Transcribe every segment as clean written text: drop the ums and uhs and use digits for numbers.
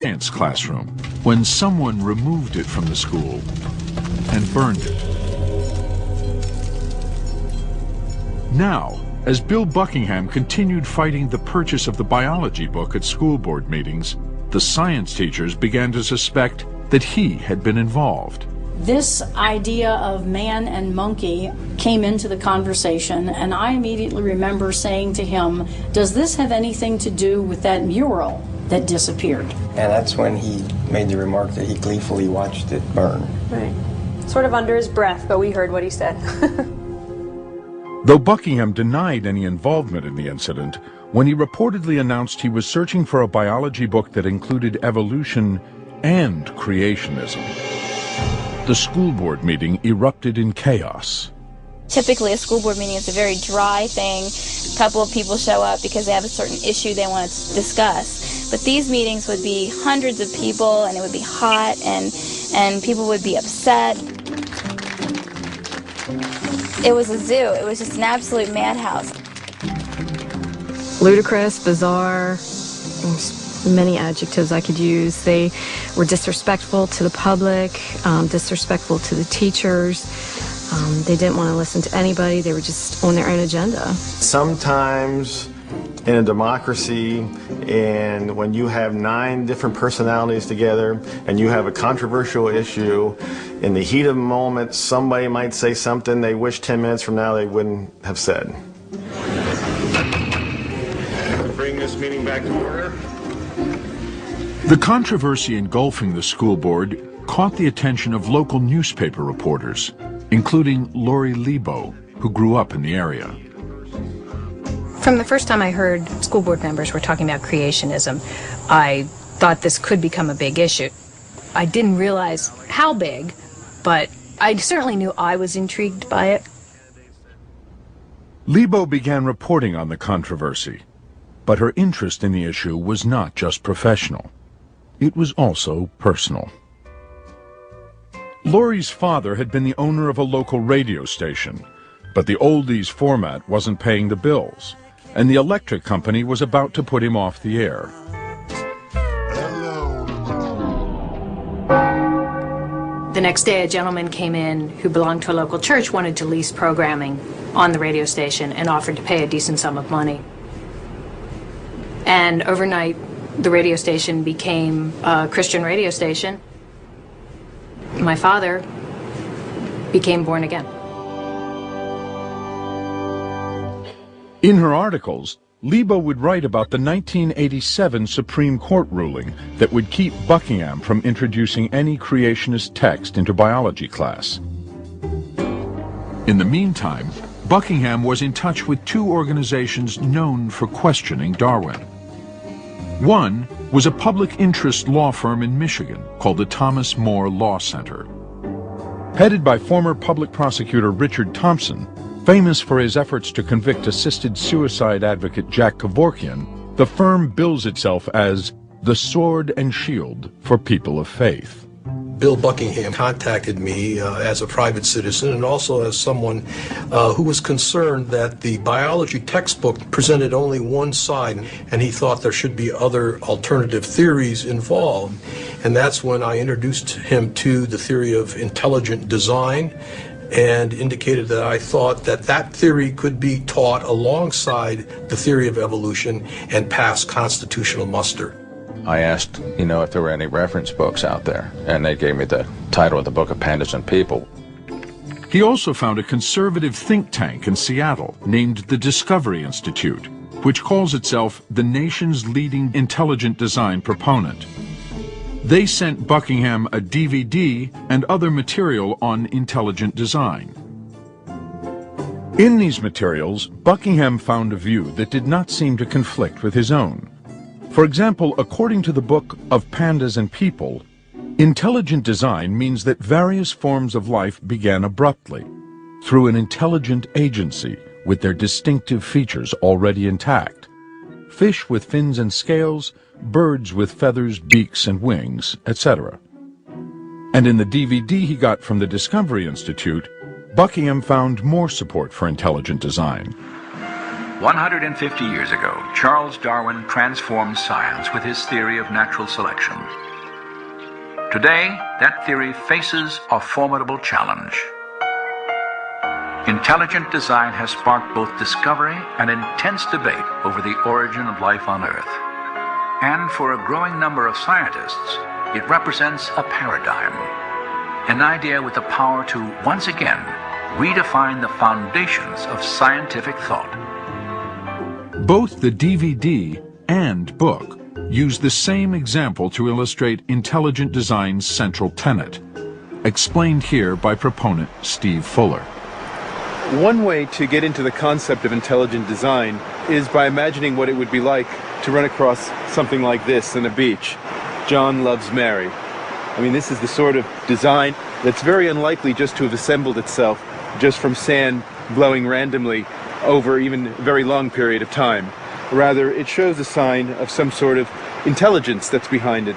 science classroom when someone removed it from the school and burned it. Now, as Bill Buckingham continued fighting the purchase of the biology book at school board meetings, the science teachers began to suspect that he had been involved. This idea of man and monkey came into the conversation, and I immediately remember saying to him, does this have anything to do with that mural that disappeared? And that's when he made the remark that he gleefully watched it burn. Right. Sort of under his breath, but we heard what he said. Though Buckingham denied any involvement in the incident, when he reportedly announced he was searching for a biology book that included evolution and creationism, the school board meeting erupted in chaos. Typically, a school board meeting is a very dry thing. A couple of people show up because they have a certain issue they want to discuss. But these meetings would be hundreds of people, and it would be hot, and people would be upset. It was a zoo. It was just an absolute madhouse. Ludicrous, bizarre, many adjectives I could use. They were disrespectful to the public, disrespectful to the teachers. They didn't want to listen to anybody. They were just on their own agenda. Sometimes in a democracy, and when you have 9 different personalities together and you have a controversial issue, in the heat of the moment, somebody might say something they wish 10 minutes from now they wouldn't have said. Bring this meeting back to order. The controversy engulfing the school board caught the attention of local newspaper reporters, including Lori Lebo, who grew up in the area. From the first time I heard school board members were talking about creationism, I thought this could become a big issue. I didn't realize how big, but I certainly knew I was intrigued by it. Lebo began reporting on the controversy, but her interest in the issue was not just professional. It was also personal. Lori's father had been the owner of a local radio station, but the oldies format wasn't paying the bills, and the electric company was about to put him off the air. The next day, a gentleman came in who belonged to a local church, wanted to lease programming on the radio station, and offered to pay a decent sum of money. And overnight, the radio station became a Christian radio station. My father became born again. In her articles, Lebo would write about the 1987 Supreme Court ruling that would keep Buckingham from introducing any creationist text into biology class. In the meantime, Buckingham was in touch with 2 organizations known for questioning Darwin. One was a public interest law firm in Michigan called the Thomas More Law Center. Headed by former public prosecutor Richard Thompson, famous for his efforts to convict assisted suicide advocate Jack Kevorkian, the firm bills itself as the sword and shield for people of faith. Bill Buckingham contacted me as a private citizen and also as someone who was concerned that the biology textbook presented only one side, and he thought there should be other alternative theories involved. And that's when I introduced him to the theory of intelligent design and indicated that I thought that that theory could be taught alongside the theory of evolution and pass constitutional muster. I asked, if there were any reference books out there, and they gave me the title of the book of Pandas and People. He also found a conservative think tank in Seattle named the Discovery Institute, which calls itself the nation's leading intelligent design proponent. They sent Buckingham a DVD and other material on intelligent design. In these materials, Buckingham found a view that did not seem to conflict with his own. For example, according to the book of Pandas and People, intelligent design means that various forms of life began abruptly, through an intelligent agency with their distinctive features already intact. Fish with fins and scales, birds with feathers, beaks, and wings, etc. And in the DVD he got from the Discovery Institute, Buckingham found more support for intelligent design. 150 years ago, Charles Darwin transformed science with his theory of natural selection. Today, that theory faces a formidable challenge. Intelligent design has sparked both discovery and intense debate over the origin of life on Earth. And for a growing number of scientists, it represents a paradigm, an idea with the power to, once again, redefine the foundations of scientific thought. Both the DVD and book use the same example to illustrate intelligent design's central tenet, explained here by proponent Steve Fuller. One way to get into the concept of intelligent design is by imagining what it would be like to run across something like this on a beach. John loves Mary. I mean, this is the sort of design that's very unlikely just to have assembled itself just from sand blowing randomly over even a very long period of time. Rather, it shows a sign of some sort of intelligence that's behind it.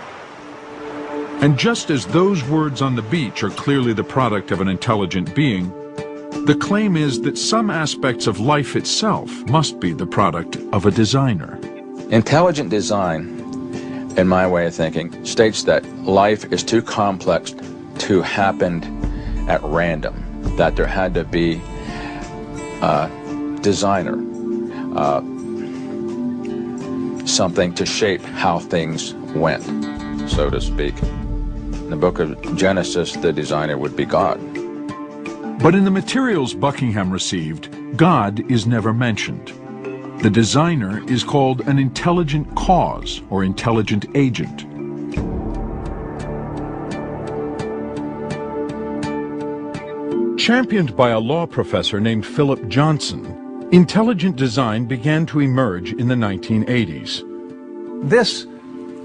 And just as those words on the beach are clearly the product of an intelligent being, the claim is that some aspects of life itself must be the product of a designer. Intelligent design, in my way of thinking, states that life is too complex to happen at random, that there had to be a designer, something to shape how things went, so to speak. In the book of Genesis, the designer would be God. But in the materials Buckingham received, God is never mentioned. The designer is called an intelligent cause or intelligent agent. Championed by a law professor named Philip Johnson, intelligent design began to emerge in the 1980s. This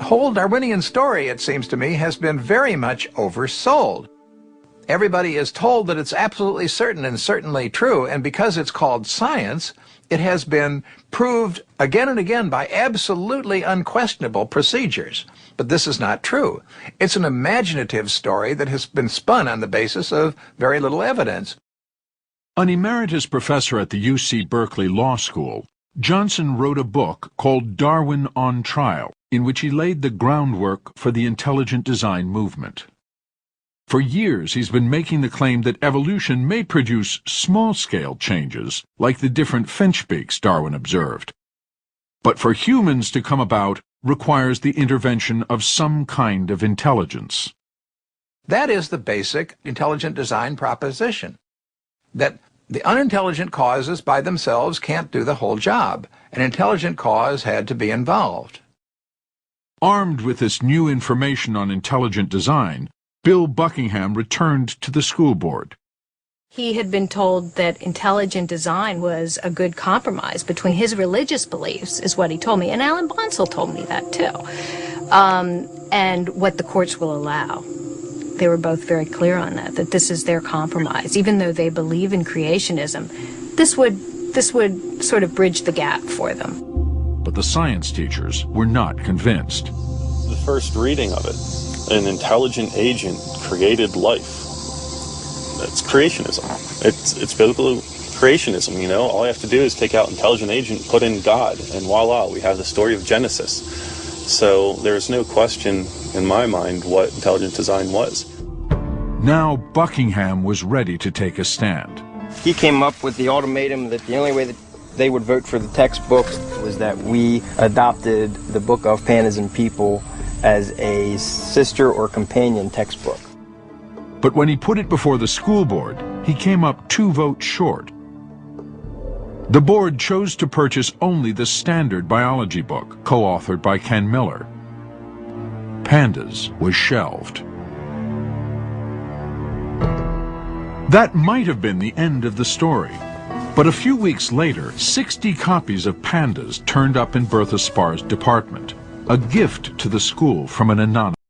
whole Darwinian story, it seems to me, has been very much oversold. Everybody is told that it's absolutely certain and certainly true, and because it's called science, it has been proved again and again by absolutely unquestionable procedures. But this is not true. It's an imaginative story that has been spun on the basis of very little evidence. An emeritus professor at the UC Berkeley Law School, Johnson wrote a book called Darwin on Trial, in which he laid the groundwork for the intelligent design movement. For years, he's been making the claim that evolution may produce small-scale changes, like the different finch beaks Darwin observed. But for humans to come about requires the intervention of some kind of intelligence. That is the basic intelligent design proposition, that the unintelligent causes by themselves can't do the whole job. An intelligent cause had to be involved. Armed with this new information on intelligent design, Bill Buckingham returned to the school board. He had been told that intelligent design was a good compromise between his religious beliefs, is what he told me, and Alan Bonsall told me that too, and what the courts will allow. They were both very clear on that this is their compromise. Even though they believe in creationism, this would sort of bridge the gap for them. But the science teachers were not convinced. The first reading of it, an intelligent agent created life. That's creationism. It's biblical creationism, you know. All you have to do is take out intelligent agent, put in God, and voila, we have the story of Genesis. So there's no question in my mind what intelligent design was. Now Buckingham was ready to take a stand. He came up with the ultimatum that the only way that they would vote for the textbook was that we adopted the book of Pandas and People as a sister or companion textbook. But when he put it before the school board, he came up 2 votes short. The board chose to purchase only the standard biology book, co-authored by Ken Miller. Pandas was shelved. That might have been the end of the story. But a few weeks later, 60 copies of Pandas turned up in Bertha Sparr's department, a gift to the school from an anonymous